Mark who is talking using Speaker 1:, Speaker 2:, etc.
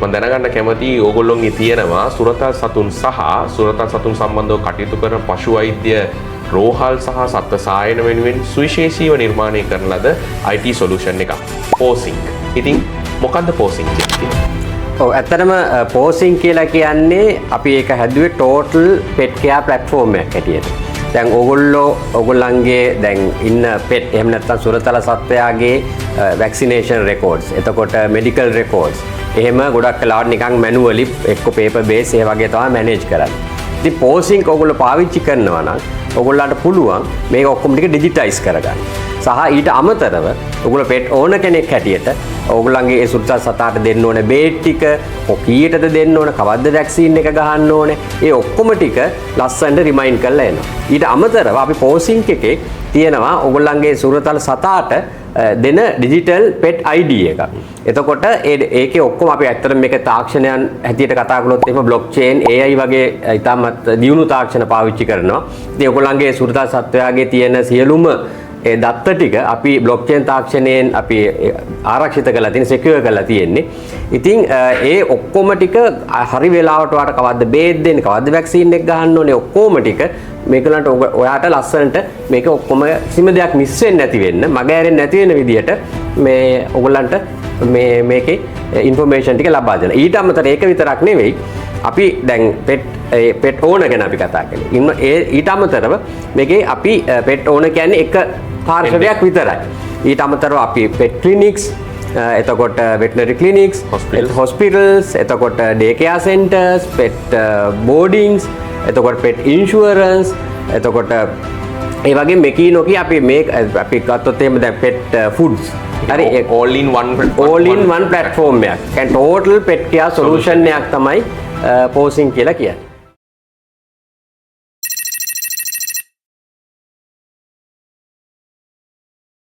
Speaker 1: මම දැනගන්න කැමතියි ඕගොල්ලෝගේ තියෙනවා සුරතල් සතුන් සහ සුරතල් සතුන් සම්බන්ධව කටයුතු කරන පශු වෛද්‍ය රෝහල් සහ සත්ත්ව සායන වෙනුවෙන් සුවිශේෂීව නිර්මාණය කරන ලද IT solution එකක් POSINK. ඉතින් මොකද්ද POSINK කියන්නේ?
Speaker 2: ඔව් ඇත්තටම POSINK කියලා කියන්නේ අපි ඒක හැදුවේ total pet care platform එකක් හැටියට. දැන් ඕගොල්ලන්ගේ දැන් ඉන්න pet එහෙම නැත්නම් සුරතල සත්වයාගේ vaccination records එතකොට medical records එහෙම ගොඩක් කලාවට නිකන් manually එක්ක paper base ඒ වගේ තමයි manage කරන්නේ. ඉතින් POSINK ඕගොල්ලෝ පාවිච්චි කරනවා නම් ඔයගොල්ලන්ට පුළුවන් මේක ඔක්කොම ටික ඩිජිටයිස් කරගන්න. සහ ඊට අමතරව ඔයගොල්ලෝ පෙට් ඕන කෙනෙක් හැටියට ඔයගොල්ලන්ගේ ඒ සුරතල් සතාට දෙන්න ඕන බේඩ් ටික, කොකීයටද දෙන්න ඕන, කවද්ද වැක්සින් එක ගහන්න ඕනේ. ඒ ඔක්කොම ටික ලස්සනට රිමයින්ඩ් කරලා එනවා. ඊට අමතරව අපි POSINK එකේ තියෙනවා ඔයගොල්ලන්ගේ සුරතල් සතාට දෙන ඩිජිටල් පෙට් ID එකක්. එතකොට ඒකේ ඔක්කොම අපි ඇත්තටම මේක තාක්ෂණයන් හැටියට කතා කළොත් එහෙම බ්ලොක්චේන් AI වගේ ඉතාමත් දියුණු තාක්ෂණ පාවිච්චි කරනවා. ඉතින් ඔයගොල්ලන්ගේ සුරතල් සත්වයාගේ තියෙන සියලුම ඒ දත්ත ටික අපි බ්ලොක්චේන් තාක්ෂණයෙන් අපි ආරක්ෂිත කරලා තියෙන සිකියුර් කරලා තියෙන්නේ. ඉතින් ඒ ඔක්කොම ටික හරි වෙලාවට ඔයාලට කවද්ද බේත් දෙන්නේ, කවද්ද වැක්සින් එක ගහන්න ඕනේ ඔක්කොම ටික මේකලන්ට ඔයාට ලස්සනට මේක ඔක්කොම කිසිම දෙයක් මිස් වෙන්නේ නැති වෙන්න, මග ඇරෙන්නේ නැති වෙන විදිහට මේ ඔයගොල්ලන්ට මේකේ ඉන්ෆර්මේෂන් ටික ලබා දෙනවා. ඊට අමතරව ඒක විතරක් නෙවෙයි අපි දැන් පෙට් ඕනර් ගැන අපි කතා කළේ. ඊට අමතරව මේකේ අපි පෙට් ඕනර් කියන්නේ එක පාර්ශවයක් විතරයි. ඊට අමතරව අපි පෙට් ක්ලිනික්ස් එතකොට වෙටනරි ක්ලිනික්ස්, හොස්පිටල්ස්, එතකොට ඩේ කෙයාර් සෙන්ටර්ස්, පෙට් බෝඩින්ග්ස්, එතකොට පෙට් ඉන්ෂුරන්ස්, එතකොට ඒ වගේ මේකී නොකී අපි ගත්තොත් එහෙම දැන් පෙට් ෆුඩ්ස් හරි
Speaker 1: all in one
Speaker 2: platform එකක්. කියන්නේ total pet care solution එකක් තමයි POSINK කියලා කියන්නේ.